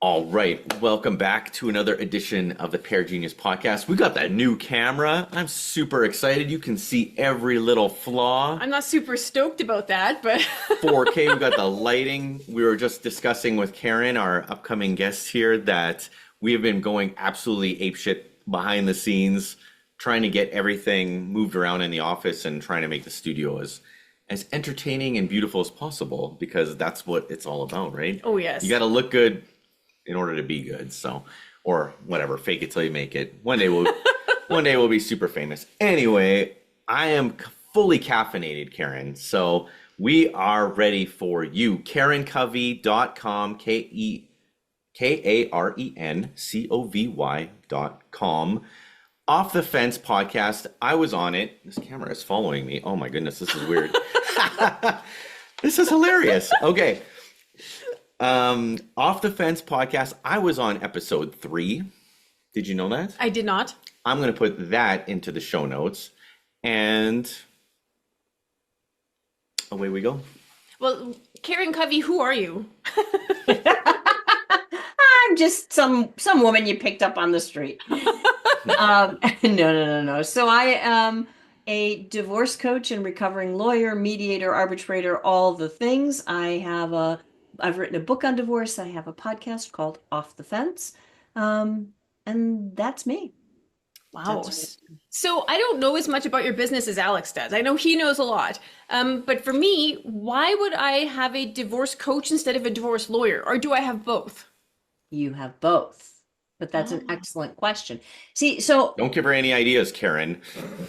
All right, welcome back to another edition of the Pair Genius podcast. We got that new camera. I'm super excited. You can see every little flaw. I'm not super stoked about that, but 4K, we got the lighting. We were just discussing with Karen, our upcoming guest here, that we have been going absolutely apeshit behind the scenes, trying to get everything moved around in the office and trying to make the studio as entertaining and beautiful as possible, because that's what it's all about, right? Oh, yes. You got to look good in order to be good. So, or whatever, fake it till you make it. One day we'll be super famous. Anyway, I am fully caffeinated, Karen. So we are ready for you. KarenCovy.com, KarenCovy.com. Off the Fence podcast. I was on it. This camera is following me. Oh my goodness, this is weird. This is hilarious. Okay. Off the Fence podcast. I was on episode 3. Did you know that? I did not. I'm going to put that into the show notes, and away we go. Well, Karen Covy, who are you? I'm just some woman you picked up on the street. No. So I am a divorce coach and recovering lawyer, mediator, arbitrator, all the things. I've written a book on divorce. I have a podcast called Off the Fence. And that's me. Wow. So I don't know as much about your business as Alex does. I know he knows a lot. But for me, why would I have a divorce coach instead of a divorce lawyer? Or do I have both? You have both. But that's an excellent question. See, so Don't give her any ideas, Karen.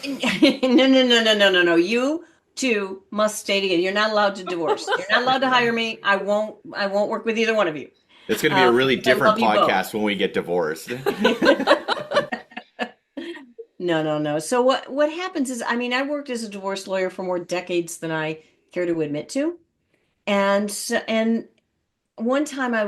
no. You two must stay together. You're not allowed to divorce. You're not allowed to hire me. I won't work with either one of you. It's going to be a really different podcast both. when we get divorced. No. So what happens is, I worked as a divorce lawyer for more decades than I care to admit to. And one time I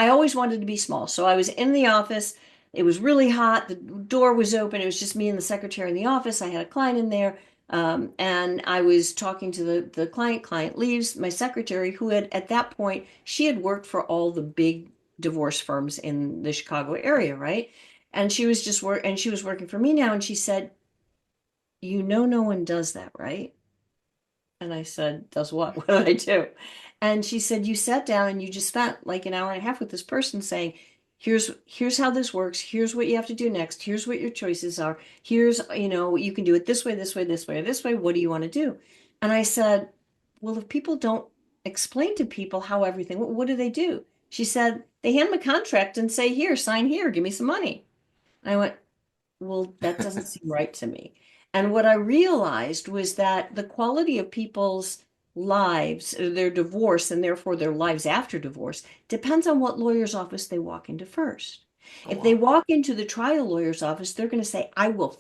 always wanted to be small. So I was in the office. It was really hot. The door was open. It was just me and the secretary in the office. I had a client in there. And I was talking to the client leaves. My secretary, who had, at that point, she had worked for all the big divorce firms in the Chicago area, right? And she was she was working for me now. And she said, no one does that, right? And I said, does what? What did I do? And she said, you sat down and you just spent like an hour and a half with this person saying, here's how this works. Here's what you have to do next. Here's what your choices are. Here's, you can do it this way, this way, this way, or this way. What do you want to do? And I said, well, if people don't explain to people how everything, what do? She said, they hand them a contract and say, here, sign here, give me some money. And I went, well, that doesn't seem right to me. And what I realized was that the quality of people's lives, their divorce, and therefore their lives after divorce, depends on what lawyer's office they walk into first. If they walk into the trial lawyer's office, they're going to say, I will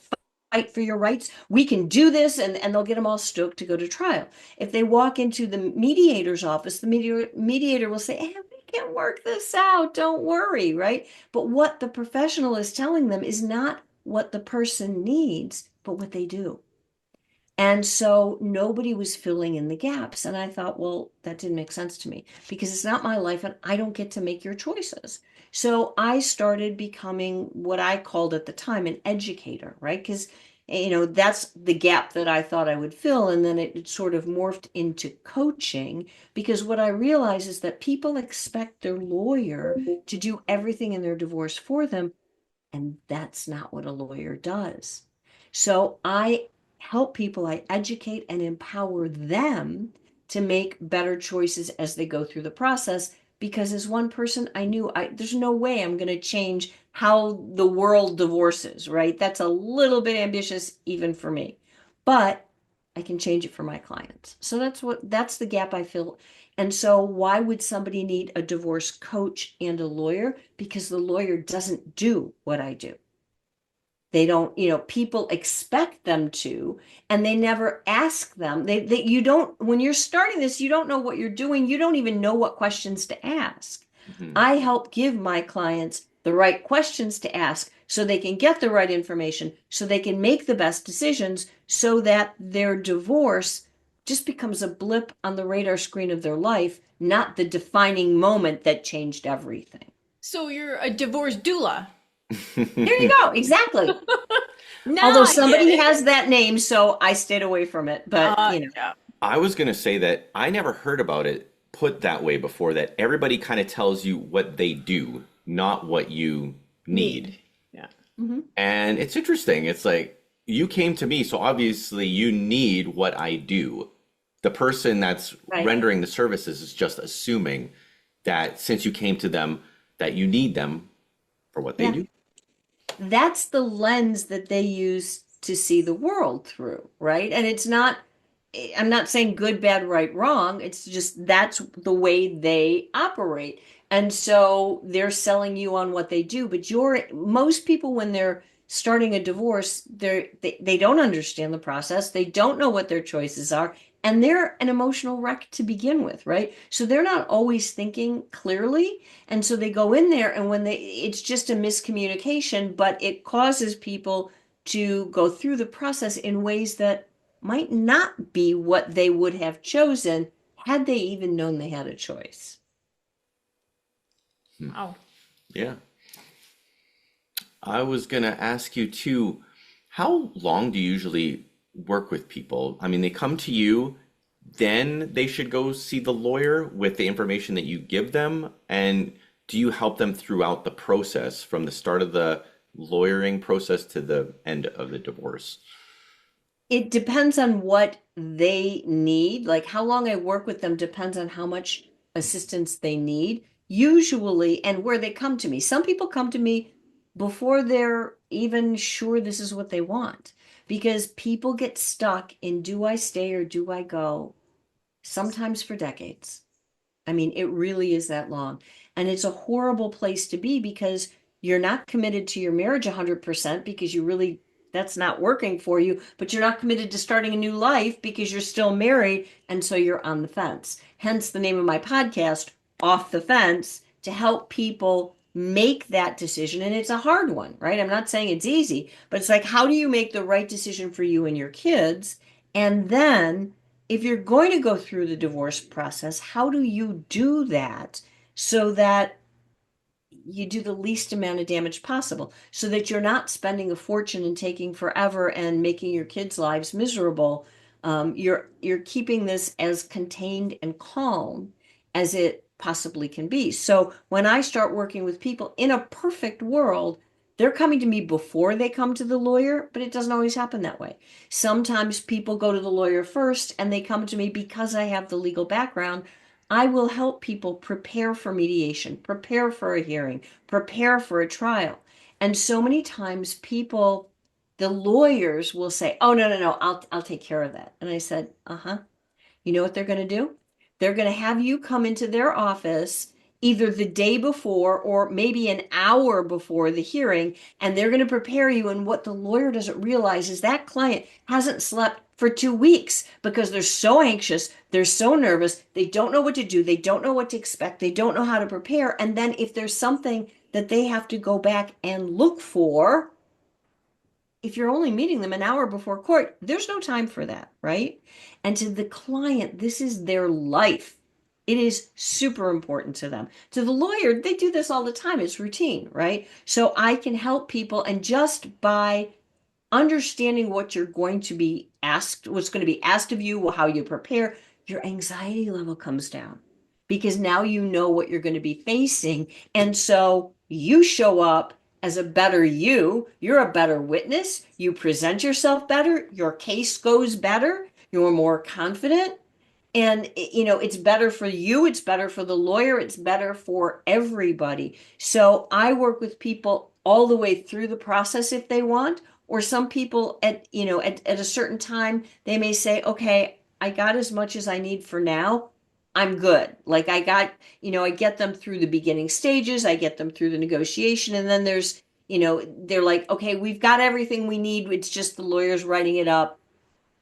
fight for your rights. We can do this. And they'll get them all stoked to go to trial. If they walk into the mediator's office, the mediator will say, hey, we can work this out. Don't worry, right? But what the professional is telling them is not what the person needs, but what they do. And so nobody was filling in the gaps. And I thought, well, that didn't make sense to me because it's not my life and I don't get to make your choices. So I started becoming what I called at the time an educator, right? Because, that's the gap that I thought I would fill. And then it sort of morphed into coaching because what I realized is that people expect their lawyer to do everything in their divorce for them. And that's not what a lawyer does. So I help people, I educate and empower them to make better choices as they go through the process. Because as one person, I knew there's no way I'm going to change how the world divorces, right? That's a little bit ambitious even for me, but I can change it for my clients. So that's the gap I fill. And so why would somebody need a divorce coach and a lawyer? Because the lawyer doesn't do what I do. They don't, people expect them to, and they never ask them. You don't, when you're starting this, you don't know what you're doing. You don't even know what questions to ask. Mm-hmm. I help give my clients the right questions to ask so they can get the right information, so they can make the best decisions so that their divorce just becomes a blip on the radar screen of their life, not the defining moment that changed everything. So you're a divorce doula. There you go. Exactly. Now Although I get somebody it. has that name, so I stayed away from it. But, Yeah. I was gonna say that I never heard about it put that way before, that everybody kind of tells you what they do, not what you need. Need. Yeah. mhm, And it's interesting. It's like you came to me, so obviously you need what I do. The person that's right. rendering the services is just assuming that since you came to them, that you need them for what they Yeah. do. That's the lens that they use to see the world through, right? And it's not, I'm not saying good, bad, right, wrong. It's just that's the way they operate. And so they're selling you on what they do. But most people, when they're starting a divorce, they don't understand the process. They don't know what their choices are. And they're an emotional wreck to begin with, right? So they're not always thinking clearly. And so they go in there, and it's just a miscommunication, but it causes people to go through the process in ways that might not be what they would have chosen had they even known they had a choice. Wow. Yeah. I was gonna ask you too, how long do you usually work with people? I mean, they come to you, then they should go see the lawyer with the information that you give them, and do you help them throughout the process from the start of the lawyering process to the end of the divorce? It depends on what they need. Like how long I work with them depends on how much assistance they need. Usually, and where they come to me. Some people come to me before they're even sure this is what they want because people get stuck in do I stay or do I go? Sometimes for decades. I mean, it really is that long. And it's a horrible place to be because you're not committed to your marriage 100% because you really, that's not working for you, but you're not committed to starting a new life because you're still married. And so you're on the fence. Hence the name of my podcast, Off the Fence, to help people make that decision. And it's a hard one, right? I'm not saying it's easy, but it's like, how do you make the right decision for you and your kids? And then if you're going to go through the divorce process, how do you do that so that you do the least amount of damage possible so that you're not spending a fortune and taking forever and making your kids' lives miserable. You're keeping this as contained and calm as it possibly can be. So when I start working with people in a perfect world, they're coming to me before they come to the lawyer, but it doesn't always happen that way. Sometimes people go to the lawyer first and they come to me because I have the legal background. I will help people prepare for mediation, prepare for a hearing, prepare for a trial. And so many times people, the lawyers will say, "Oh, no, no, no, I'll take care of that." And I said, "Uh-huh." You know what they're going to do? They're going to have you come into their office either the day before or maybe an hour before the hearing, and they're going to prepare you. And what the lawyer doesn't realize is that client hasn't slept for 2 weeks because they're so anxious, they're so nervous, they don't know what to do, they don't know what to expect, they don't know how to prepare. And then if there's something that they have to go back and look for, if you're only meeting them an hour before court, there's no time for that, right? And to the client, this is their life. It is super important to them. To the lawyer, they do this all the time. It's routine, right? So I can help people, and just by understanding what you're going to be asked, what's going to be asked of you, how you prepare, your anxiety level comes down because now you know what you're going to be facing. And so you show up as a better you. You're a better witness. You present yourself better. Your case goes better. You're more confident. And it's better for you, it's better for the lawyer, it's better for everybody. So I work with people all the way through the process if they want, or some people at a certain time they may say, okay, I got as much as I need for now, I'm good. Like I get them through the beginning stages, I get them through the negotiation, and then they're like, okay, we've got everything we need, it's just the lawyer's writing it up.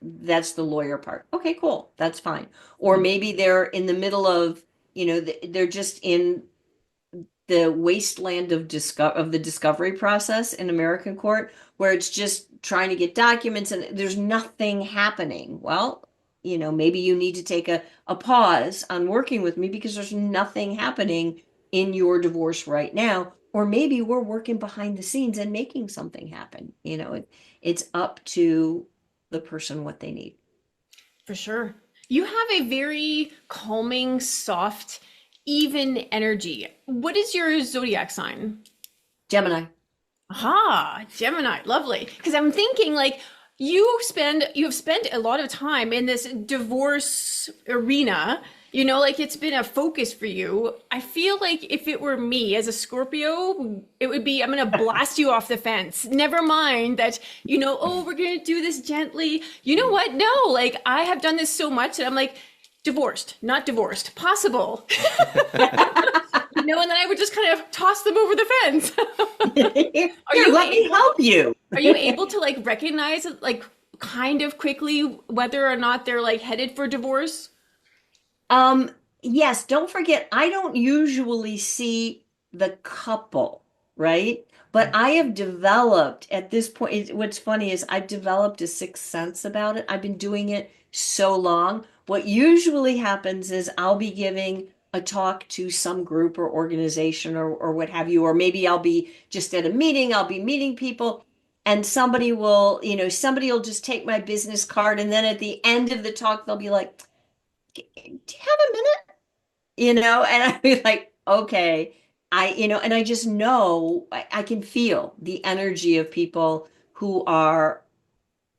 That's the lawyer part. Okay, cool. That's fine. Or maybe they're in the middle of, they're just in the wasteland of the discovery process in American court, where it's just trying to get documents and there's nothing happening. Well, maybe you need to take a pause on working with me because there's nothing happening in your divorce right now, or maybe we're working behind the scenes and making something happen. It's up to the person what they need. For sure. You have a very calming, soft, even energy. What is your zodiac sign? Gemini. Aha, Gemini, lovely. Because I'm thinking like you have spent a lot of time in this divorce arena. Like it's been a focus for you. I feel like if it were me as a Scorpio, it would be I'm gonna blast you off the fence. Never mind that, oh, we're gonna do this gently. You know what? No, like I have done this so much that I'm like, divorced, not divorced, possible. And then I would just kind of toss them over the fence. Here, let me help you. Are you able to like recognize like kind of quickly whether or not they're like headed for divorce? Yes, don't forget, I don't usually see the couple, right? But I have developed at this point, what's funny is I've developed a sixth sense about it. I've been doing it so long. What usually happens is I'll be giving a talk to some group or organization or what have you, or maybe I'll be just at a meeting, I'll be meeting people, and somebody will just take my business card, and then at the end of the talk, they'll be like, do you have a minute? And I'd be like, okay, and I just know I can feel the energy of people who are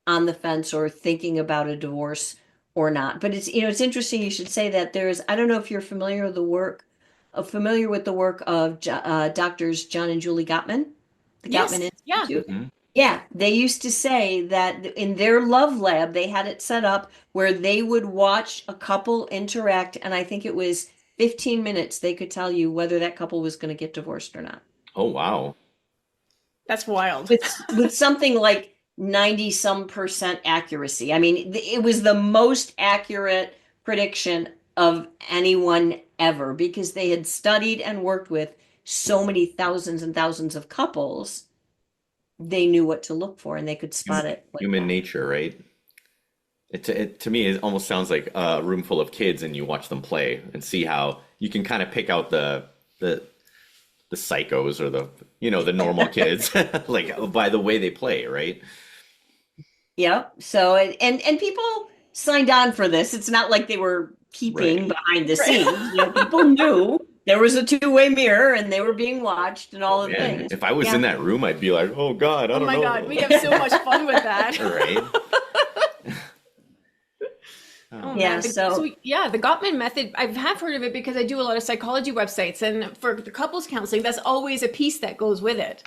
on the fence or thinking about a divorce or not. But it's interesting you should say that. I don't know if you're familiar with the work of doctors John and Julie Gottman, the Yes. Gottman Yeah. Institute. Mhm. Yeah, they used to say that in their love lab, they had it set up where they would watch a couple interact, and I think it was 15 minutes they could tell you whether that couple was going to get divorced or not. Oh, wow. That's wild. With something like 90 some percent accuracy. I mean, it was the most accurate prediction of anyone ever because they had studied and worked with so many thousands and thousands of couples. They knew what to look for and they could spot it like Human that. nature, right? To me, it almost sounds like a room full of kids and you watch them play and see how you can kind of pick out the the psychos or the normal kids like by the way they play, right? Yeah. So and people signed on for this. It's not like they were keeping Right. behind the Right. scenes. People knew there was a two-way mirror and they were being watched and all Oh the man, things. if I was Yeah. in that room, I'd be like, "Oh God, I Oh don't my God, we know." have so much fun with that. Right? Oh Oh. Yeah. man. So Yeah, the Gottman method, I have heard of it because I do a lot of psychology websites, and for the couples counseling, that's always a piece that goes with it.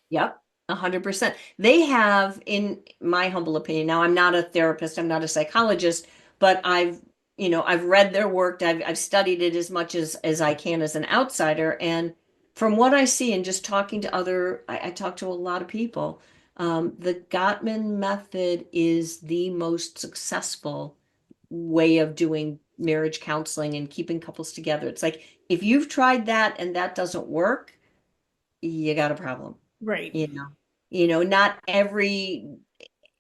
yep, 100%. They have, in my humble opinion, now I'm not a therapist, I'm not a psychologist, but I've read their work, I've studied it as much as I can as an outsider. And from what I see and just talking to I talk to a lot of people, the Gottman method is the most successful way of doing marriage counseling and keeping couples together. It's like if you've tried that and that doesn't work, you got a problem. Right. you know not every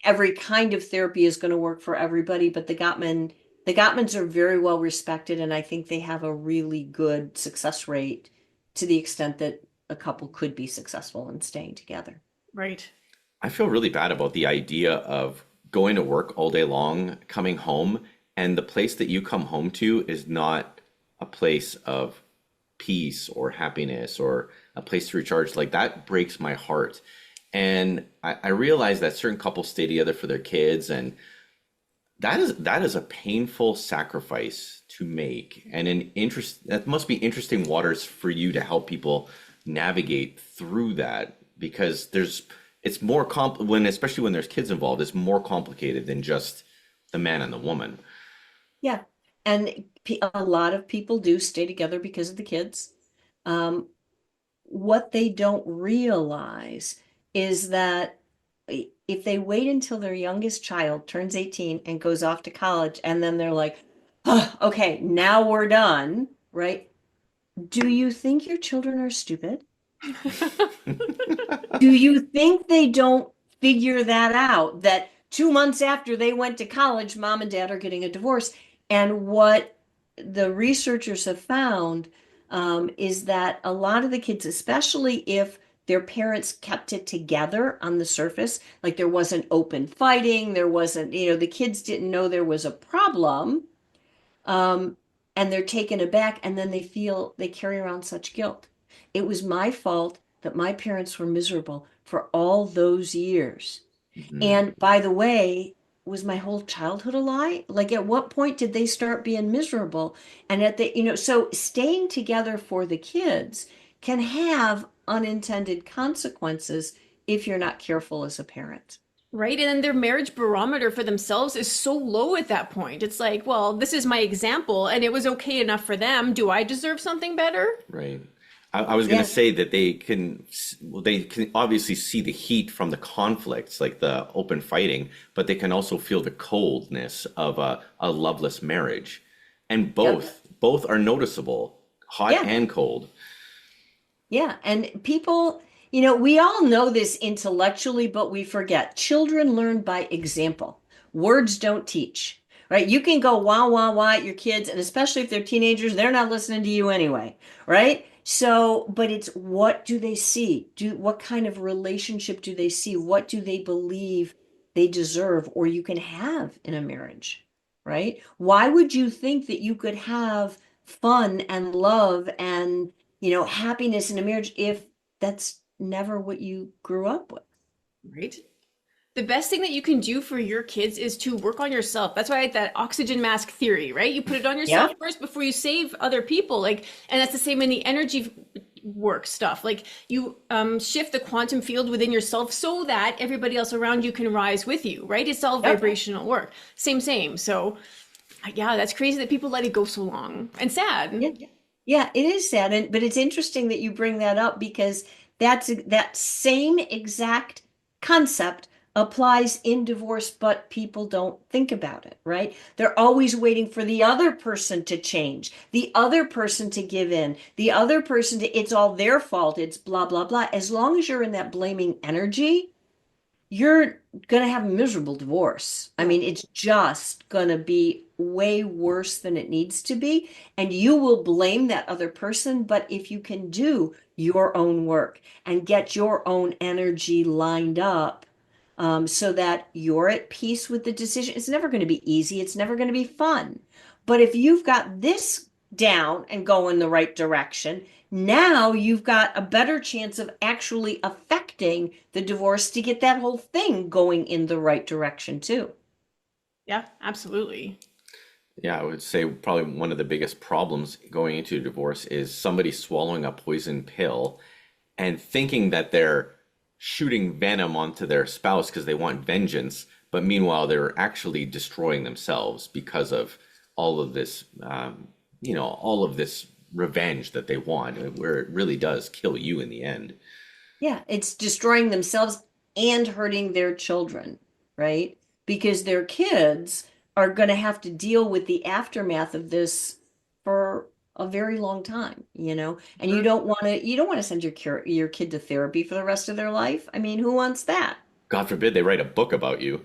kind of therapy is going to work for everybody, but the Gottmans are very well respected, and I think they have a really good success rate to the extent that a couple could be successful in staying together. Right. I feel really bad about the idea of going to work all day long, coming home, and the place that you come home to is not a place of peace or happiness or a place to recharge. Like that breaks my heart. And I realize that certain couples stay together for their kids, and that is a painful sacrifice to make. And that must be interesting waters for you to help people navigate through that because it's more especially when there's kids involved, it's more complicated than just the man and the woman. Yeah, and a lot of people do stay together because of the kids. What they don't realize is that if they wait until their youngest child turns 18 and goes off to college, and then they're like, oh, okay, now we're done, right? Do you think your children are stupid? Do you think they don't figure that out? That 2 months after they went to college, mom and dad are getting a divorce. And what the researchers have found, is that a lot of the kids, especially if their parents kept it together on the surface, like there wasn't open fighting, there wasn't, the kids didn't know there was a problem, um, and they're taken aback, and then they carry around such guilt. It was my fault that my parents were miserable for all those years. Mhm. And by the way, was my whole childhood a lie? Like, at what point did they start being miserable? And so staying together for the kids can have unintended consequences if you're not careful as a parent. Right. And then their marriage barometer for themselves is so low at that point. It's like, well, this is my example and it was okay enough for them. Do I deserve something better? Right. I was going to Yeah. say that well, they can obviously see the heat from the conflicts, like the open fighting, but they can also feel the coldness of a loveless marriage. And Yep. both are noticeable, hot Yeah. and cold. Yeah, and people, we all know this intellectually, but we forget. Children learn by example. Words don't teach, right? You can go wah, wah, wah at your kids, and especially if they're teenagers, they're not listening to you anyway, right? So, but it's what do they see? What kind of relationship do they see? What do they believe they deserve or you can have in a marriage, right? Why would you think that you could have fun and love and happiness in a marriage if that's never what you grew up with? Right. The best thing that you can do for your kids is to work on yourself. That's why that oxygen mask theory, right? You put it on yourself Yep. first before you save other people. Like, and that's the same in the energy work stuff. Like you shift the quantum field within yourself so that everybody else around you can rise with you, right? It's all Yep. vibrational work. Same. So yeah, that's crazy that people let it go so long and sad. Yeah. Yeah, it is sad, but it's interesting that you bring that up because that same exact concept applies in divorce, but people don't think about it, right? They're always waiting for the other person to change, the other person to give in, the other person it's all their fault, it's blah, blah, blah. As long as you're in that blaming energy, you're going to have a miserable divorce. I mean, it's just going to be way worse than it needs to be. And you will blame that other person. But if you can do your own work and get your own energy lined up, so that you're at peace with the decision, it's never going to be easy. It's never going to be fun. But if you've got this down and go in the right direction, now you've got a better chance of actually affecting the divorce to get that whole thing going in the right direction too. Yeah, absolutely. Yeah, I would say probably one of the biggest problems going into a divorce is somebody swallowing a poison pill and thinking that they're shooting venom onto their spouse because they want vengeance, but meanwhile they're actually destroying themselves because of all of this, all of this revenge that they want, where it really does kill you in the end. Yeah, it's destroying themselves and hurting their children, right? Because their kids are going to have to deal with the aftermath of this for a very long time, and Sure. you don't want to send your kid to therapy for the rest of their life. I mean, who wants that? God forbid they write a book about you.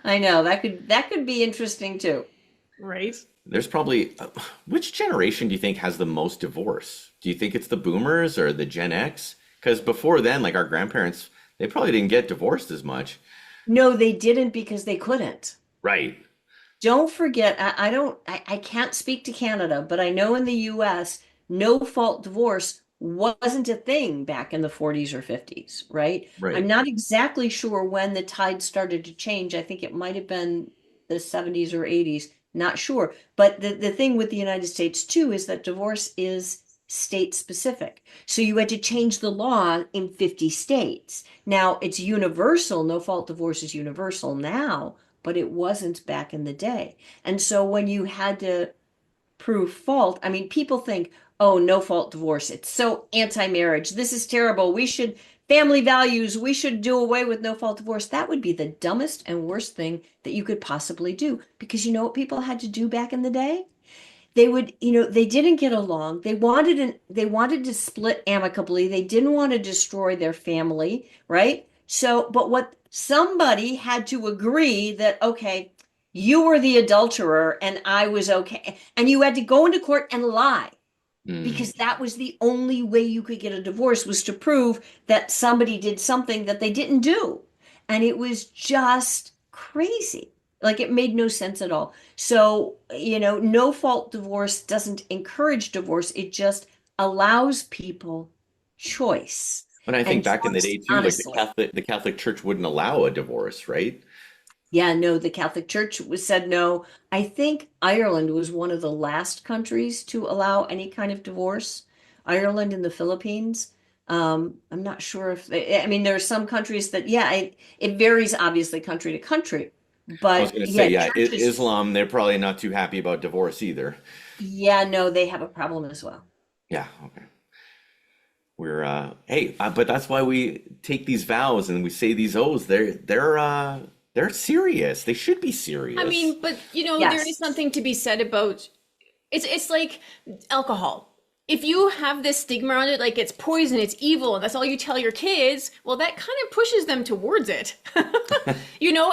I know that could be interesting too. Right. There's probably, which generation do you think has the most divorce? Do you think it's the boomers or the Gen X? Because before then, like our grandparents, they probably didn't get divorced as much. No, they didn't because they couldn't. Right. Don't forget, I can't speak to Canada, but I know in the US, no fault divorce wasn't a thing back in the 40s or 50s, right? I'm Right. not exactly sure when the tide started to change. I think it might have been the 70s or 80s, not sure. But the thing with the United States too is that divorce is state specific. So you had to change the law in 50 states. Now it's universal, no fault divorce is universal now, but it wasn't back in the day. And so when you had to prove fault, I mean, people think, oh, no fault divorce. It's so anti-marriage. This is terrible. Family values, we should do away with no fault divorce. That would be the dumbest and worst thing that you could possibly do. Because you know what people had to do back in the day? They didn't get along. They wanted to split amicably. They didn't want to destroy their family, right? So, but what somebody had to agree that, okay, You were the adulterer and I was okay. And you had to go into court and lie Mm. because that was the only way you could get a divorce, was to prove that somebody did something that they didn't do. And it was just crazy. Like it made no sense at all. So, no fault divorce doesn't encourage divorce. It just allows people choice But I think and back in the choice day too, like honestly. The Catholic Church wouldn't allow a divorce, right? Yeah, no, the Catholic Church was said no. I think Ireland was one of the last countries to allow any kind of divorce. Ireland and the Philippines. I'm not sure if I mean, there are some countries that, yeah, it varies obviously country to country. I was But going to say, yeah, yeah, churches, Islam, they're probably not too happy about divorce either. yeah, no, they have a problem as well. Yeah, okay. We're hey, but that's why we take these vows and we say these oaths. They're serious. They should be I serious. mean, but there is Yes. something to be said about it's like alcohol. If you have this stigma on it, like it's poison, it's evil, and that's all you tell your kids, well, that kind of pushes them towards it.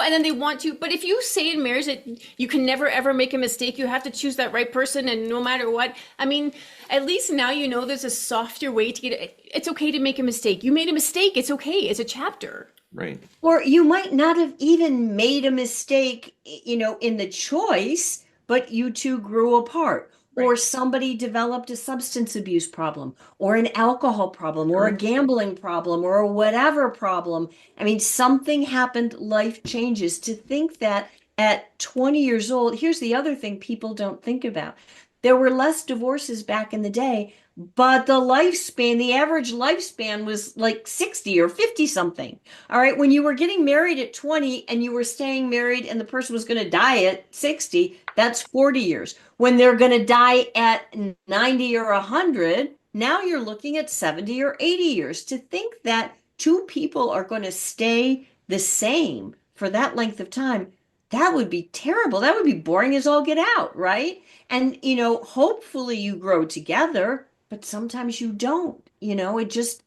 And then they want to. But if you say in marriage that you can never ever make a mistake, you have to choose that right person, and no matter what, I mean, at least now there's a softer way to get it. It's okay to make a mistake. You made a mistake. It's okay. It's a chapter. Right. Or you might not have even made a mistake, in the choice, but you two grew apart. Or Right. somebody developed a substance abuse problem, or an alcohol problem, or a Sure. gambling problem, or a whatever problem. I mean, something happened, life changes. To think that at 20 years old, here's the other thing people don't think about. There were less divorces back in the day, but the average lifespan was like 60 or 50 something. All right, when you were getting married at 20 and you were staying married and the person was going to die at 60, that's 40 years. When they're going to die at 90 or 100, now you're looking at 70 or 80 years. To think that two people are going to stay the same for that length of time, that would be terrible. That would be boring as all get out, right? And, hopefully you grow together, but sometimes you don't. It just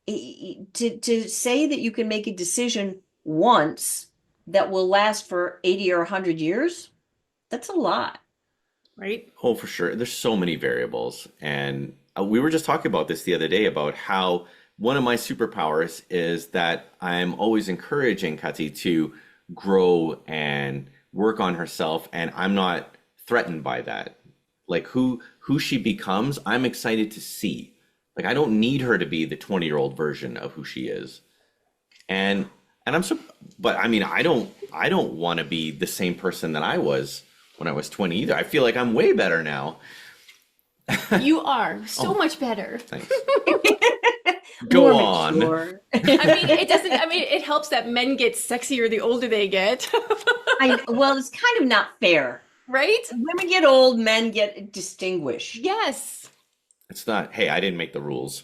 to say that you can make a decision once that will last for 80 or 100 years, that's a lot. Right. Oh, for sure. There's so many variables. And we were just talking about this the other day about how one of my superpowers is that I'm always encouraging Kati to grow and work on herself, and I'm not threatened by that. Like who she becomes, I'm excited to see. Like I don't need her to be the 20-year-old version of who she is. And and I'm so but I mean I don't want to be the same person that I was when I was 20 either. I feel like I'm way better now. You are so Oh, much better. thanks. More Go on. mature. I mean, it doesn't, I mean, it helps that men get sexier the older they get. Well, it's kind of not fair. Right? Women get old, men get distinguished. Yes. It's not, hey, I didn't make the rules.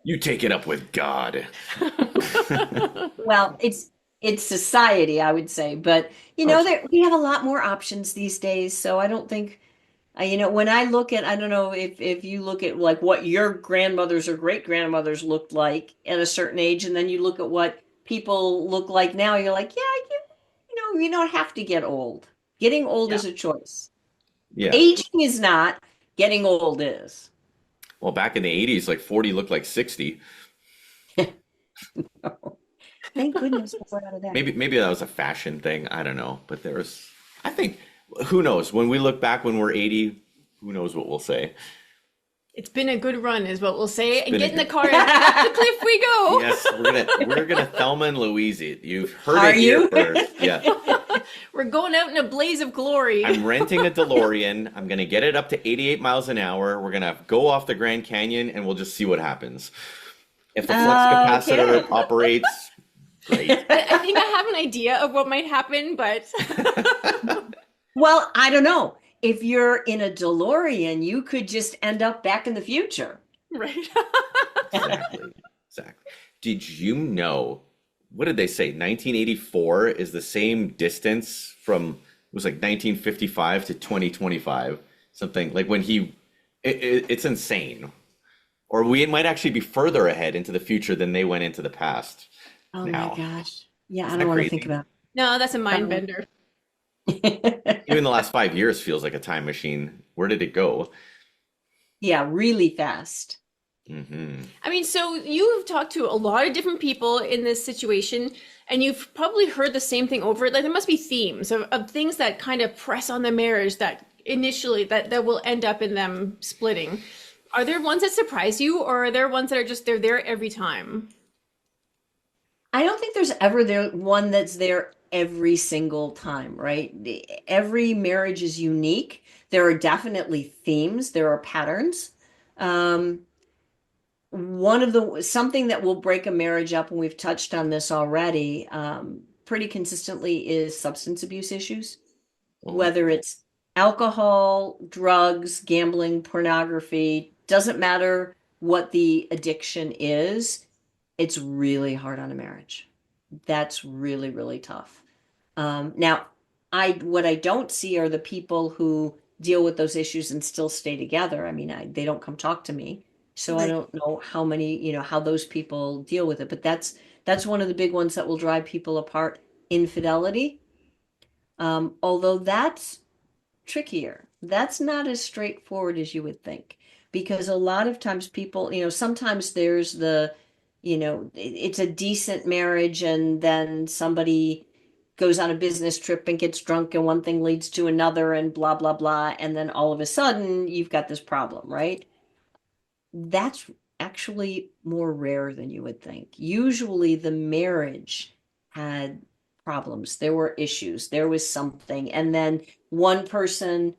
You take it up with God. Well, it's society, I would say, but Oh, we have a lot more options these days, so I don't think when I look at, I don't know if you look at like what your grandmothers or great grandmothers looked like at a certain age, and then you look at what people look like now, you're like, yeah, you don't have to get old. Getting old yeah. is a choice. Yeah. Aging is not, getting old is. Well, back in the 80s, like 40 looked like 60. Thank goodness we're out of that. Maybe that was a fashion thing. I don't know. But there was, I think, who knows? When we look back when we're 80, who knows what we'll say? It's been a good run, is what we'll say. It's And been a get in the good. car and up the cliff we go. Yes, we're gonna Thelma and Louise it. You've heard Are it here you? first. Yeah. We're going out in a blaze of glory. I'm renting a DeLorean. I'm gonna get it up to 88 miles an hour. We're gonna go off the Grand Canyon and we'll just see what happens. If the flux Okay. capacitor operates, great. I think I have an idea of what might happen, but Well, I don't know. If you're in a DeLorean, you could just end up back in the future. right. Exactly. Exactly. Did you know, what did they say? 1984 is the same distance from, it was like 1955 to 2025. Something like when it's insane. Or we might actually be further ahead into the future than they went into the past Oh my now. gosh. Yeah, I Isn't don't that want to think crazy? about. No, that's a mind Um, bender. Even the last 5 years feels like a time machine. Where did it go? yeah, really fast. Hmm. I mean, so you've talked to a lot of different people in this situation, and you've probably heard the same thing over. Like there must be themes of things that kind of press on the marriage that initially that will end up in them splitting. Are there ones that surprise you, or are there ones that are just they're there every time? I don't think there's ever there one that's there every single time, right? Every marriage is unique. There are definitely themes, there are patterns. Um, one of the something that will break a marriage up, and we've touched on this already, pretty consistently is substance abuse issues, Oh, whether it's alcohol, drugs, gambling, pornography, doesn't matter what the addiction is, it's really hard on a marriage. That's really, really tough. Now, I what I don't see are the people who deal with those issues and still stay together. I mean, they don't come talk to me, so I Right. don't know how many, how those people deal with it. But that's one of the big ones that will drive people apart. Infidelity, although that's trickier. That's not as straightforward as you would think because a lot of times people, sometimes there's it's a decent marriage and then somebody goes on a business trip and gets drunk and one thing leads to another and blah, blah, blah. And then all of a sudden you've got this problem, right? That's actually more rare than you would think. Usually the marriage had problems, there were issues, there was something. And then one person,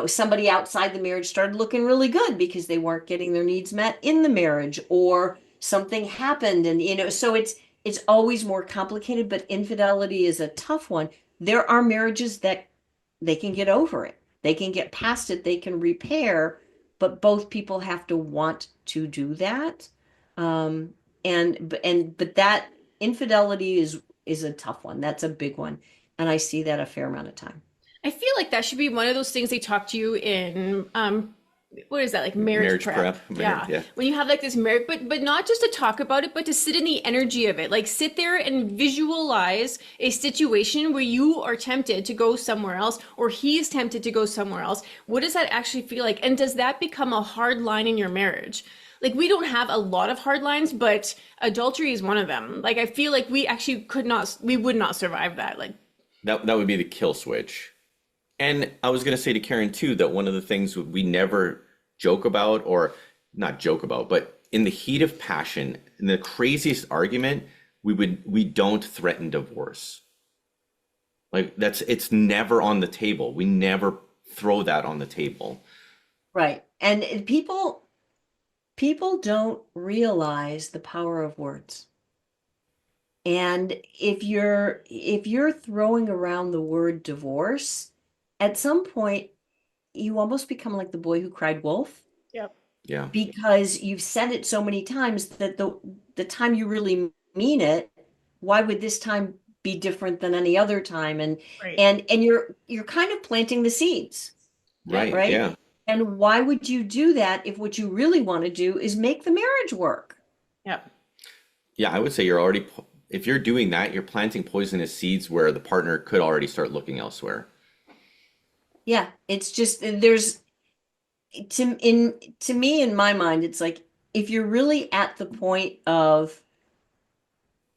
somebody outside the marriage started looking really good because they weren't getting their needs met in the marriage or something happened. And, so it's always more complicated, but infidelity is a tough one. There are marriages that they can get over it. They can get past it. They can repair, but both people have to want to do that. Um, but that infidelity is a tough one. That's a big one, and I see that a fair amount of time. I feel like that should be one of those things they talk to you in what is that like marriage marriage prep? prep. Yeah. Yeah. When you have like this marriage but not just to talk about it, but to sit in the energy of it. Like sit there and visualize a situation where you are tempted to go somewhere else or he's tempted to go somewhere else. What does that actually feel like? And does that become a hard line in your marriage? Like we don't have a lot of hard lines, but adultery is one of them. Like I feel like we actually we would not survive that. Like That would be the kill switch. And I was going to say to Karen too that one of the things we never joke about, or not joke about, but in the heat of passion, in the craziest argument, we don't threaten divorce. Like it's never on the table. We never throw that on the table. Right. And people don't realize the power of words. And if you're throwing around the word divorce, at some point you almost become like the boy who cried wolf yep. Yeah. because you've said it so many times that the time you really mean it, why would this time be different than any other time? And Right. and you're kind of planting the seeds, Yep. Right. right? Yeah. And why would you do that if what you really want to do is make the marriage work? Yep. Yeah, I would say if you're doing that, you're planting poisonous seeds where the partner could already start looking elsewhere. Yeah, it's just to me in my mind, it's like if you're really at the point of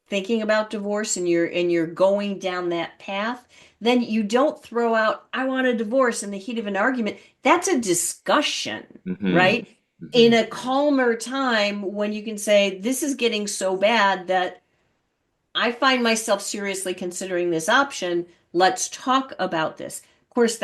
thinking about divorce and you're going down that path, then you don't throw out, I want a divorce in the heat of an argument. That's a discussion, Hmm. right? In Hmm. a calmer time when you can say, this is getting so bad that I find myself seriously considering this option. Let's talk about this. Of course,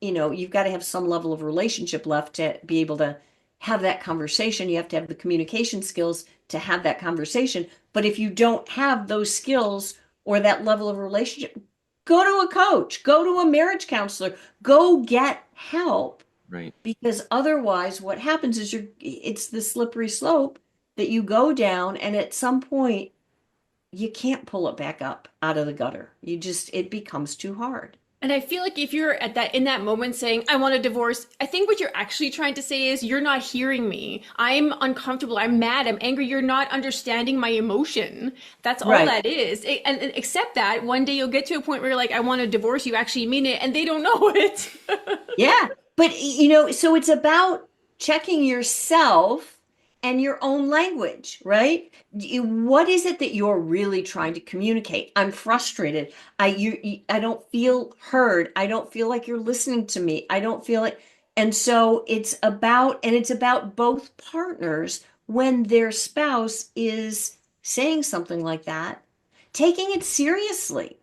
you've got to have some level of relationship left to be able to have that conversation. You have to have the communication skills to have that conversation. But if you don't have those skills or that level of relationship, go to a coach, go to a marriage counselor, go get help. Right. Because otherwise, what happens is it's the slippery slope that you go down, and at some point, you can't pull it back up out of the gutter. It becomes too hard. And I feel like if you're at that in that moment saying, I want a divorce, I think what you're actually trying to say is you're not hearing me. I'm uncomfortable. I'm mad. I'm angry. You're not understanding my emotion. That's all Right. that is. And accept that one day you'll get to a point where you're like, I want a divorce. You actually mean it. And they don't know it. Yeah. But, so it's about checking yourself and your own language, right? What is it that you're really trying to communicate? I'm frustrated. I don't feel heard. I don't feel like you're listening to me. I don't feel like, and so it's about both partners when their spouse is saying something like that, taking it seriously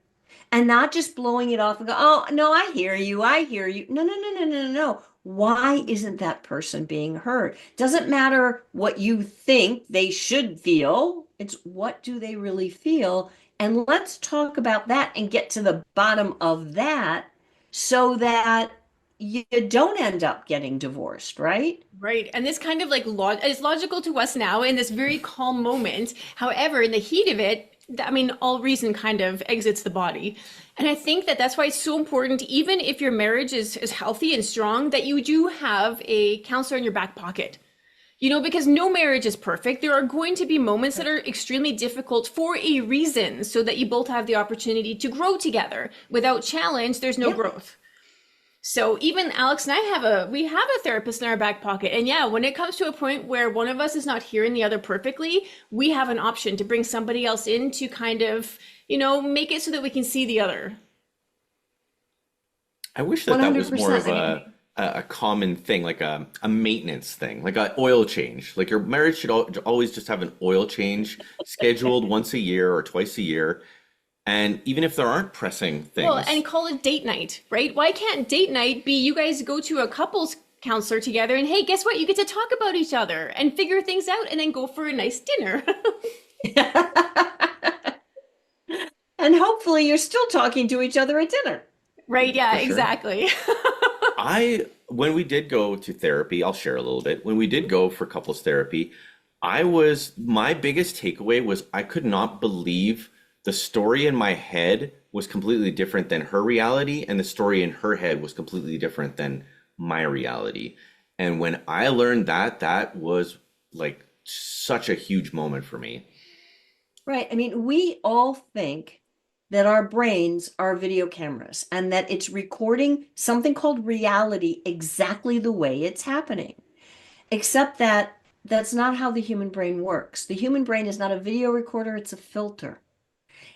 and not just blowing it off and go, oh, no, I hear you. I hear you. No, no, no, no, no, no, no. Why isn't that person being heard? Doesn't matter what you think they should feel. It's what do they really feel? And let's talk about that and get to the bottom of that so that you don't end up getting divorced, right? Right. And this kind of like is logical to us now in this very calm moment. However, in the heat of it, I mean, all reason kind of exits the body. And I think that that's why it's so important, even if your marriage is healthy and strong, that you do have a counselor in your back pocket. Because no marriage is perfect. There are going to be moments that are extremely difficult for a reason, so that you both have the opportunity to grow together. Without challenge, there's no Yeah. growth. So even Alex and I we have a therapist in our back pocket. And yeah, when it comes to a point where one of us is not hearing the other perfectly, we have an option to bring somebody else in to kind of, make it so that we can see the other. I wish that was more of 100%. I mean, a common thing, like a maintenance thing, like an oil change. Like your marriage should always just have an oil change scheduled once a year or twice a year. And even if there aren't pressing Well, things, and call it date night, right? Why can't date night be you guys go to a couples counselor together and hey, guess what? You get to talk about each other and figure things out and then go for a nice dinner. and hopefully you're still talking to each other at dinner. Right? Yeah, for sure. exactly. When we did go to therapy, I'll share a little bit. When we did go for couples therapy, my biggest takeaway was I could not believe the story in my head was completely different than her reality, and the story in her head was completely different than my reality. And when I learned that, that was like such a huge moment for me. Right. I mean, we all think that our brains are video cameras and that it's recording something called reality exactly the way it's happening, except that that's not how the human brain works. The human brain is not a video recorder, it's a filter.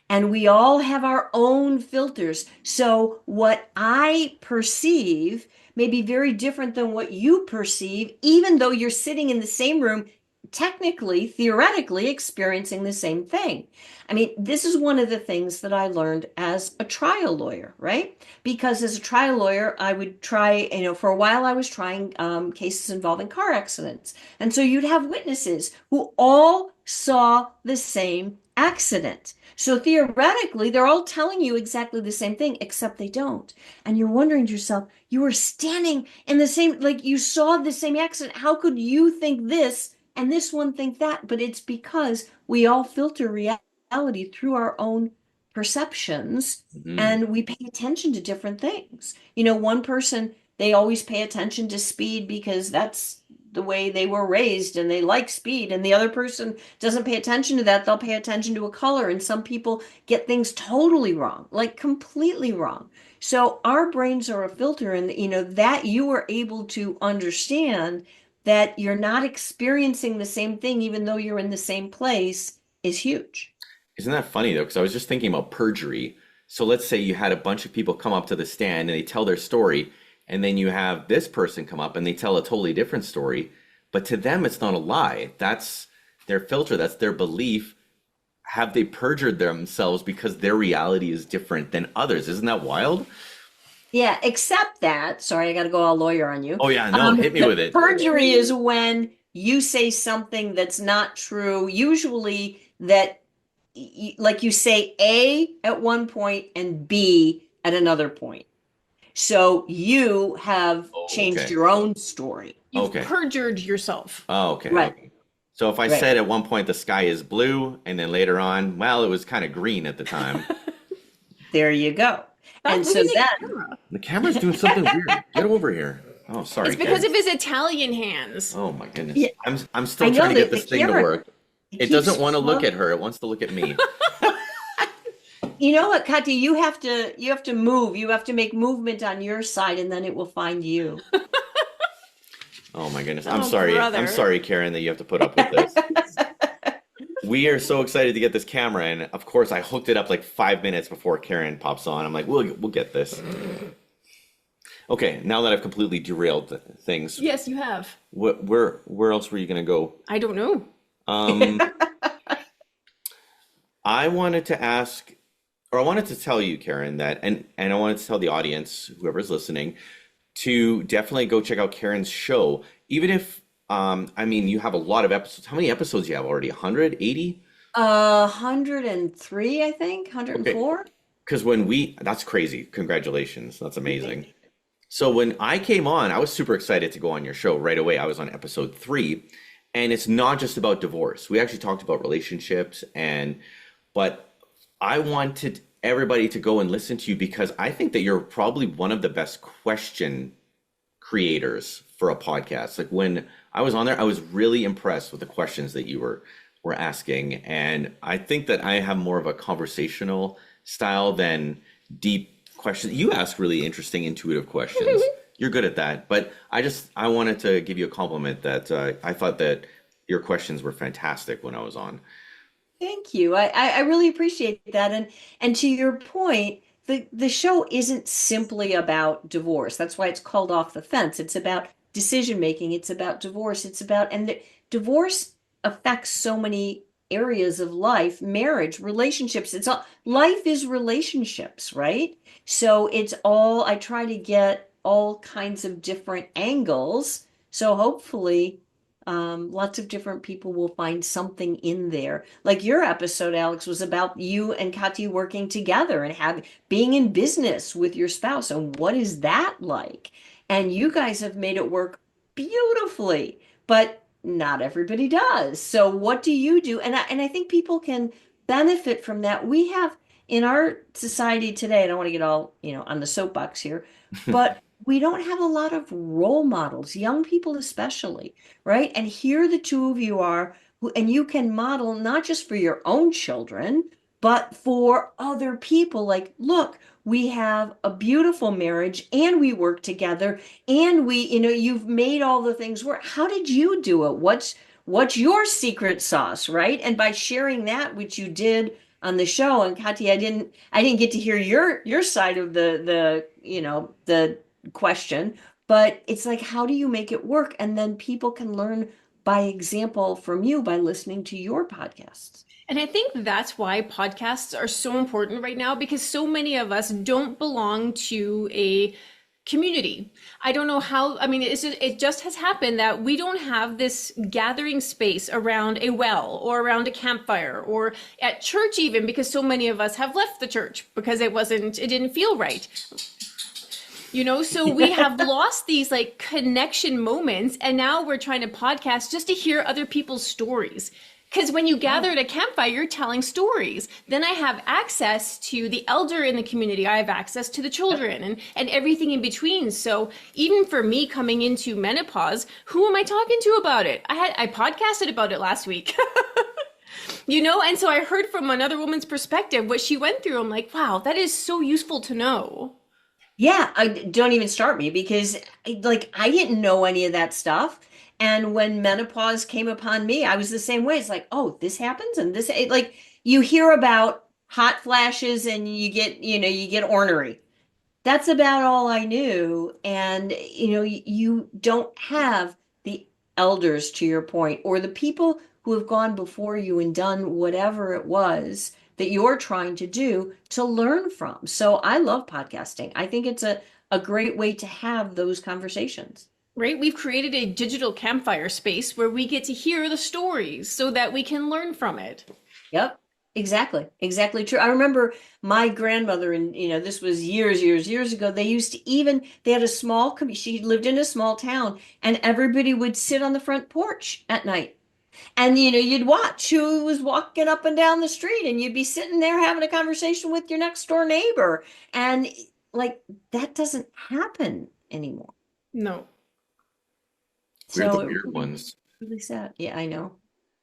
And we all have our own filters. So what I perceive may be very different than what you perceive, even though you're sitting in the same room, technically, theoretically experiencing the same thing. I mean, this is one of the things that I learned as a trial lawyer, right? Because as a trial lawyer, I would try, for a while I was trying cases involving car accidents. And so you'd have witnesses who all saw the same accident. So theoretically, they're all telling you exactly the same thing, except they don't. And you're wondering to yourself, you were standing in the same, like you saw the same accident. How could you think this and this one think that? But it's because we all filter reality through our own perceptions Mhm. and we pay attention to different things. One person, they always pay attention to speed because that's the way they were raised and they like speed, and the other person doesn't pay attention to that. They'll pay attention to a color, and some people get things totally wrong, like completely wrong. So our brains are a filter, and that you are able to understand that you're not experiencing the same thing even though you're in the same place is huge. Isn't that funny though? Because I was just thinking about perjury. So let's say you had a bunch of people come up to the stand and they tell their story, and then you have this person come up and they tell a totally different story. But to them, it's not a lie. That's their filter, that's their belief. Have they perjured themselves because their reality is different than others? Isn't that wild? Yeah, except that, sorry, I got to go all lawyer on you. Oh, yeah, no, hit me The with it. perjury is when you say something that's not true, usually that, like you say A at one point and B at another point. So you have Oh, changed okay. your own story. You've Okay. perjured yourself. Oh, okay. Right, Okay. So if I right. said at one point the sky is blue, and then later on, well, it was kind of green at the time. There you go. And Look so at the then, camera. The camera's doing something weird. Get over here. Oh, sorry, It's because Karen. of his Italian hands. Oh my goodness. yeah, I'm I still trying know to get that the this thing to camera work. it It keeps doesn't want to look at floating. her. It wants to look at me. You know what, Katya, you have to move. You have to make movement on your side and then it will find you. Oh my goodness. I'm Oh, sorry. I'm brother. sorry, Karen, that you have to put up with this. We are so excited to get this camera, and of course, I hooked it up like 5 minutes before Karen pops on. I'm like, we'll get this. Okay, now that I've completely derailed things, Yes, you have. where else were you gonna go? I don't know. Um, I wanted to ask, or I wanted to tell you, Karen, that, and I wanted to tell the audience, whoever's listening, to definitely go check out Karen's show. Even if, I mean, you have a lot of episodes. How many episodes do you have already? 180? 103, I think, Okay, 104. because that's crazy. Congratulations. That's amazing. Thank you. So when I came on, I was super excited to go on your show right away. I was on episode 3, and it's not just about divorce. We actually talked about relationships but I wanted everybody to go and listen to you because I think that you're probably one of the best question creators for a podcast. Like when I was on there, I was really impressed with the questions that you were asking, and I think that I have more of a conversational style than deep questions. You ask really interesting, intuitive questions. You're good at that, but I wanted to give you a compliment that I thought that your questions were fantastic when I was on. Thank you. I really appreciate that. And to your point, the show isn't simply about divorce. That's why it's called Off the Fence. It's about decision making. It's about divorce. And divorce affects so many areas of life, marriage, relationships. It's all life is relationships, right? So I try to get all kinds of different angles. So hopefully lots of different people will find something in there. Like your episode, Alex, was about you and Kati working together and being in business with your spouse. And what is that like? And you guys have made it work beautifully, but not everybody does. So what do you do? And I think people can benefit from that. We have in our society today, I don't want to get all, on the soapbox here, but we don't have a lot of role models, young people especially, right? And here the two of you are, and you can model not just for your own children, but for other people. Like, look, we have a beautiful marriage and we work together and you've made all the things work. How did you do it? What's your secret sauce, right? And by sharing that, which you did on the show, and Katya, I didn't get to hear your side of the question, but it's like, how do you make it work? And then people can learn by example from you by listening to your podcasts. And I think that's why podcasts are so important right now because so many of us don't belong to a community. I don't know how, I mean, it just has happened that we don't have this gathering space around a well or around a campfire or at church even because so many of us have left the church because it didn't feel right. So we have lost these like connection moments and now we're trying to podcast just to hear other people's stories. Because when you gather at a campfire, you're telling stories. Then I have access to the elder in the community. I have access to the children and everything in between. So even for me coming into menopause, who am I talking to about it? I podcasted about it last week. And so I heard from another woman's perspective what she went through. I'm like, wow, that is so useful to know. Yeah, don't even start me because I didn't know any of that stuff. And when menopause came upon me, I was the same way. It's like, oh, this happens and like you hear about hot flashes and you get ornery. That's about all I knew. And you don't have the elders, to your point, or the people who have gone before you and done whatever it was that you're trying to do to learn from. So I love podcasting. I think it's a great way to have those conversations. Right? We've created a digital campfire space where we get to hear the stories so that we can learn from it. Yep. Exactly. Exactly true. I remember my grandmother, and this was years ago. They had a she lived in a small town, and everybody would sit on the front porch at night And you'd watch who was walking up and down the street, and you'd be sitting there having a conversation with your next door neighbor. And like that doesn't happen anymore. No. We're the So it weird really, ones. really sad. Yeah, I know.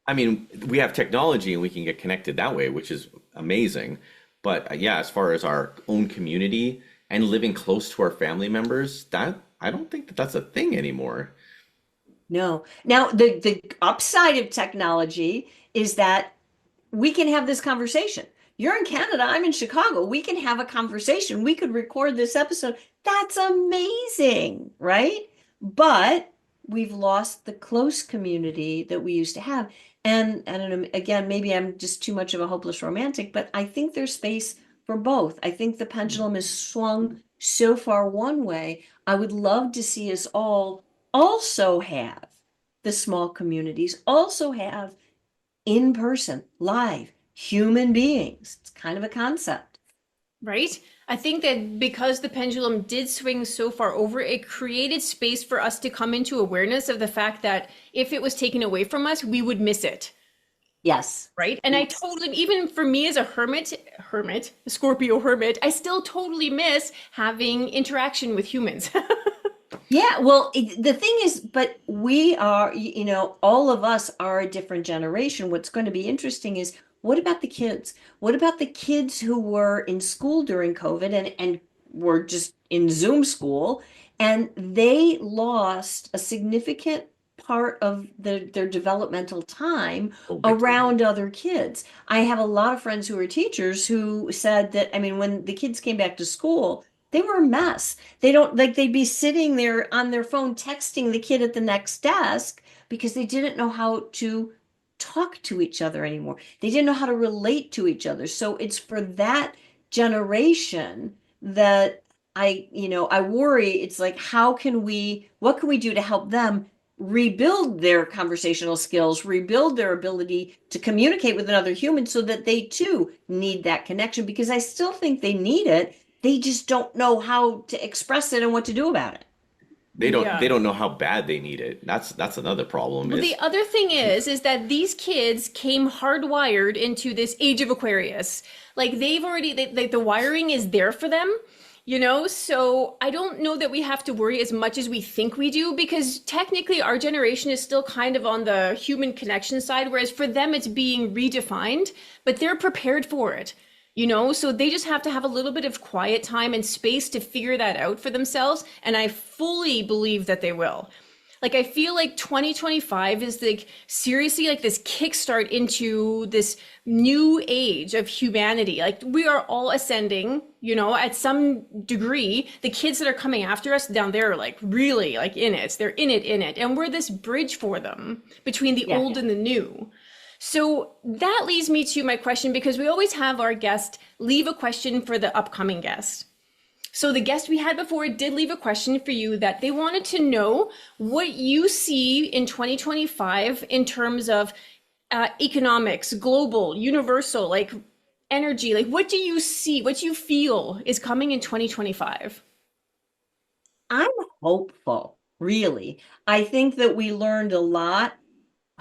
I mean, we have technology and we can get connected that way, which is amazing. But yeah, as far as our own community and living close to our family members, that I don't think that that's a thing anymore. No. Now, the upside of technology is that we can have this conversation. You're in Canada, I'm in Chicago. We can have a conversation. We could record this episode. That's amazing, right? But we've lost the close community that we used to have. And I don't know, again, maybe I'm just too much of a hopeless romantic, but I think there's space for both. I think the pendulum is swung so far one way. I would love to see us all also have the small communities, also have in person, live, human beings. It's kind of a concept. Right? I think that because the pendulum did swing so far over, it created space for us to come into awareness of the fact that if it was taken away from us, we would miss it. Yes. Right? And I Yes. totally, even for me as a a Scorpio hermit, I still totally miss having interaction with humans. Yeah, well, the thing is, but we are, all of us are a different generation. What's going to be interesting is what about the kids? What about the kids who were in school during COVID and were just in Zoom school, and they lost a significant part of their developmental time Oh, big time. around other kids. I have a lot of friends who are teachers who said that, I mean, when the kids came back to school, they were a mess. They don't like they'd be sitting there on their phone texting the kid at the next desk because they didn't know how to talk to each other anymore. They didn't know how to relate to each other. So it's for that generation that I worry. It's like, what can we do to help them rebuild their conversational skills, rebuild their ability to communicate with another human so that they too need that connection because I still think they need it. They just don't know how to express it and what to do about it. They Yeah. don't know how bad they need it. That's another problem Well, the is other thing is that these kids came hardwired into this age of Aquarius. Like they've already, like the wiring is there for them, you know? So I don't know that we have to worry as much as we think we do because technically our generation is still kind of on the human connection side, whereas for them it's being redefined, but they're prepared for it. You know, so they just have to have a little bit of quiet time and space to figure that out for themselves. And I fully believe that they will. Like I feel like 2025 is like seriously like this kickstart into this new age of humanity. Like we are all ascending, you know, at some degree. The kids that are coming after us down there are like really like in it. They're in it, in it. And we're this bridge for them between the Yeah. old and the new. So that leads me to my question because we always have our guest leave a question for the upcoming guest. So the guest we had before did leave a question for you that they wanted to know what you see in 2025 in terms of economics, global, universal, like energy. Like what do you see, what do you feel is coming in 2025? I'm hopeful, really. I think that we learned a lot,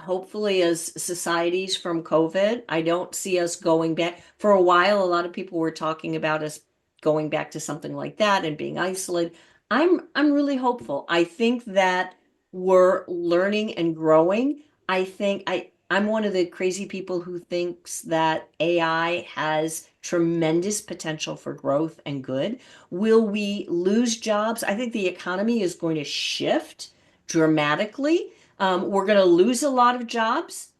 hopefully, as societies from COVID. I don't see us going back. For a while, a lot of people were talking about us going back to something like that and being isolated. I'm really hopeful. I think that we're learning and growing. I'm one of the crazy people who thinks that AI has tremendous potential for growth and good. Will we lose jobs? I think the economy is going to shift dramatically. We're going to lose a lot of jobs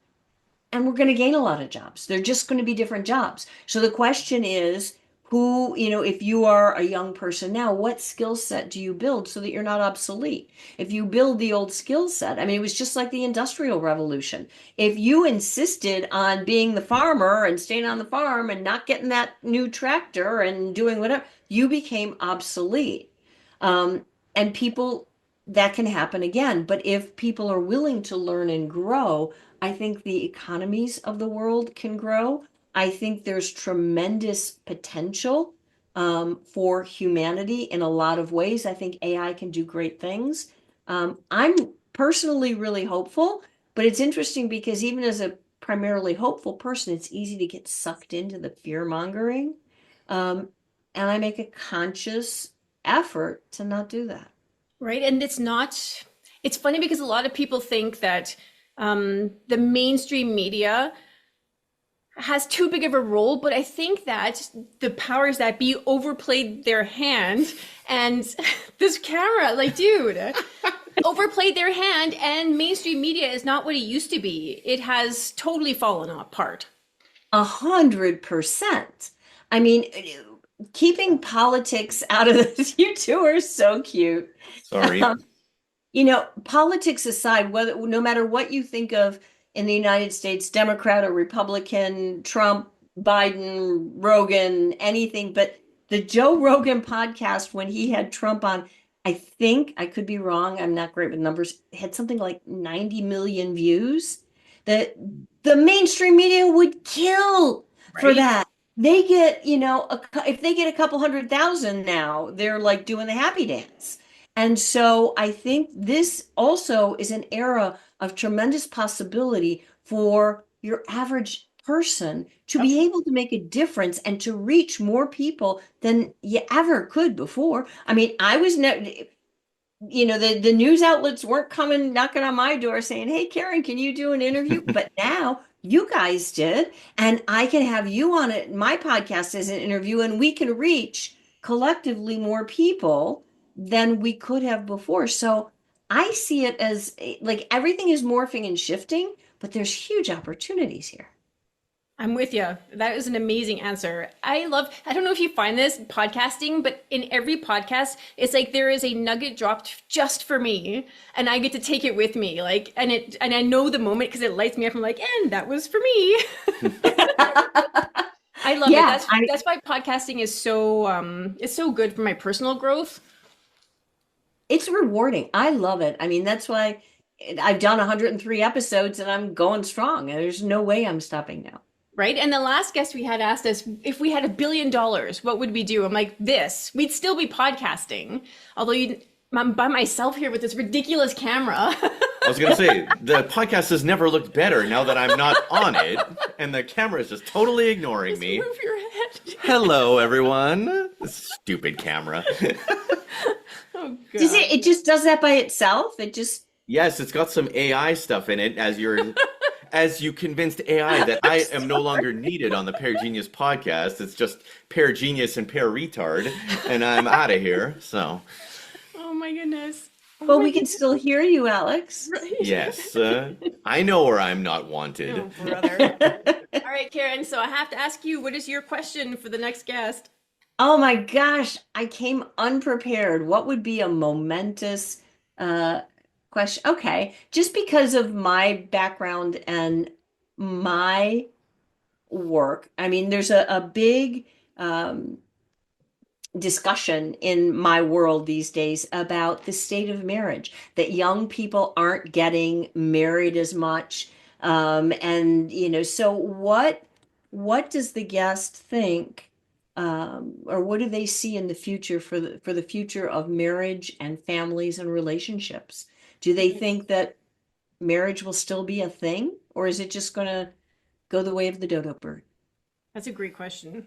and we're going to gain a lot of jobs. They're just going to be different jobs. So the question is, if you are a young person now, what skill set do you build so that you're not obsolete? If you build the old skill set, I mean, it was just like the Industrial Revolution. If you insisted on being the farmer and staying on the farm and not getting that new tractor and doing whatever, you became obsolete. Um, and people, that can happen again. But if people are willing to learn and grow, I think the economies of the world can grow. I think there's tremendous potential for humanity in a lot of ways. I think AI can do great things. I'm personally really hopeful, But it's interesting because even as a primarily hopeful person, it's easy to get sucked into the fear mongering. Um, and I make a conscious effort to not do that. Right. And it's funny because a lot of people think that the mainstream media has too big of a role, but I think that the powers that be overplayed their hand, and this camera, like, dude, overplayed their hand, and mainstream media is not what it used to be. It has totally fallen apart. 100%. I mean, keeping politics out of this, you two are so cute. Sorry. Politics aside, whether no matter what you think of in the United States, Democrat or Republican, Trump, Biden, Rogan, anything, but the Joe Rogan podcast, when he had Trump on, I think, I could be wrong, I'm not great with numbers, had something like 90 million views. That the mainstream media would kill for Right. that. They get, if they get a couple 100,000 now, they're like doing the happy dance. And so I think this also is an era of tremendous possibility for your average person to Yep. be able to make a difference and to reach more people than you ever could before. I mean, I was never, the news outlets weren't coming knocking on my door saying, "Hey, Karen, can you do an interview?" But now you guys did, and I can have you on it, my podcast as an interview, and we can reach collectively more people than we could have before. So I see it as like everything is morphing and shifting, but there's huge opportunities here. I'm with you. That is an amazing answer. I don't know if you find this podcasting, but in every podcast, it's like there is a nugget dropped just for me, and I get to take it with me. Like, and I know the moment because it lights me up. I'm like, and that was for me. I love it. That's why podcasting is so good for my personal growth. It's rewarding. I love it. I mean, that's why I've done 103 episodes and I'm going strong. There's no way I'm stopping now. Right. And the last guest we had asked us if we had $1 billion, what would we do? I'm like, we'd still be podcasting. Although I'm by myself here with this ridiculous camera. I was going to say, the podcast has never looked better now that I'm not on it, and the camera is just totally ignoring Just me. move your head. Hello, everyone. This stupid camera. Oh, You see, God. it just does that by itself. It just, Yes, it's got some AI stuff in it as you convinced AI that I am no longer needed on the Pair Genius podcast. It's just Pair Genius and Pair Retard, and I'm out of here. So, Oh, my goodness. Oh, well, my we can still hear you, Alex. Right. yes, I know where I'm not wanted. Oh, brother. All right, Karen. So I have to ask you, what is your question for the next guest? Oh my gosh, I came unprepared. What would be a momentous question? Okay, just because of my background and my work, I mean, there's a big discussion in my world these days about the state of marriage, that young people aren't getting married as much. And so what does the guest think, or what do they see in the future for the future of marriage and families and relationships? Do they think that marriage will still be a thing, or is it just going to go the way of the dodo bird? That's a great question,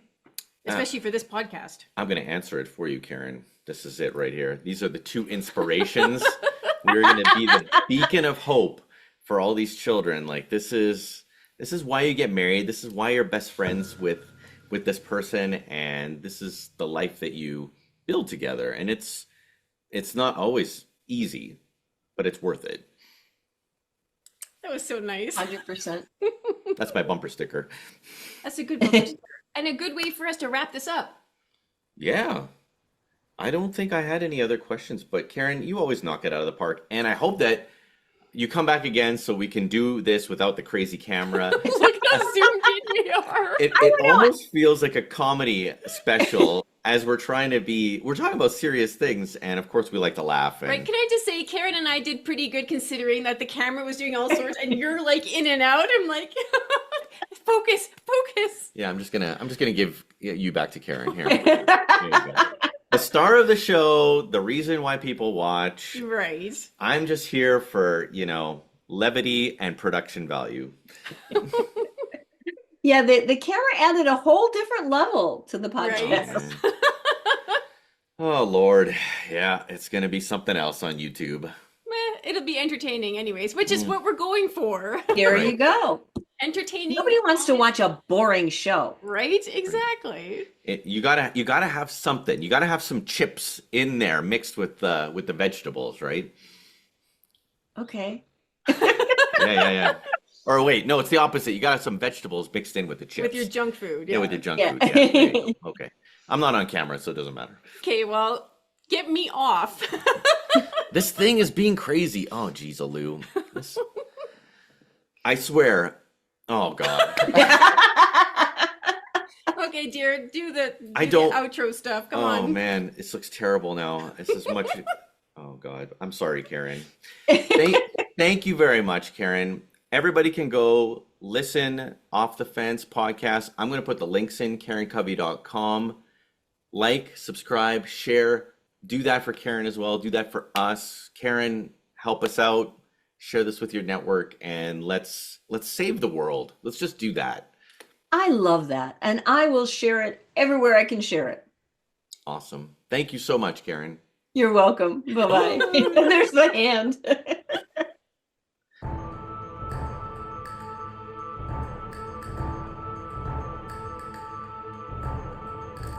especially for this podcast. I'm going to answer it for you, Karen. This is it right here. These are the two inspirations. We're going to be the beacon of hope for all these children. Like this is why you get married. This is why you're best friends with this person, and this is the life that you build together. And it's not always easy, but it's worth it. That was so nice. 100%. That's my bumper sticker. That's a good bumper sticker. And a good way for us to wrap this up. Yeah. I don't think I had any other questions, but Karen, you always knock it out of the park. And I hope that you come back again so we can do this without the crazy camera. Look how zoomed in we are. It almost feels like a comedy special as we're talking about serious things. And of course, we like to laugh. Right, can I just say, Karen and I did pretty good considering that the camera was doing all sorts and you're like in and out. I'm like, focus. Yeah, I'm just gonna give you back to Karen here. Here you go. The star of the show, the reason why people watch. Right. I'm just here for, levity, and production value. Yeah, the camera added a whole different level to the Right. podcast. Man. Oh, Lord. Yeah, it's going to be something else on YouTube. Meh, it'll be entertaining anyways, which is what we're going for. There Right. you go. Entertaining. Nobody wants to watch a boring show. Right? Exactly. You gotta have something. You gotta have some chips in there mixed with the vegetables, right? Okay. Yeah. Or wait, no, it's the opposite. You gotta have some vegetables mixed in with the chips. With your junk food. Yeah, Yeah. with the junk Yeah. food. Yeah, there you go. Okay. I'm not on camera, so it doesn't matter. Okay, well, get me off. This thing is being crazy. Oh, geez, Alou. I swear. Oh, God. Okay, dear, do the I don't- outro stuff. Come Oh, on. man. This looks terrible now. This is much. Oh, God. I'm sorry, Karen. Thank you very much, Karen. Everybody can go listen Off the Fence podcast. I'm going to put the links in karencovey.com. Like, subscribe, share. Do that for Karen as well. Do that for us. Karen, help us out. Share this with your network and let's save the world. Let's just do that. I love that. And I will share it everywhere I can share it. Awesome. Thank you so much, Karen. You're welcome. Bye-bye. There's the hand.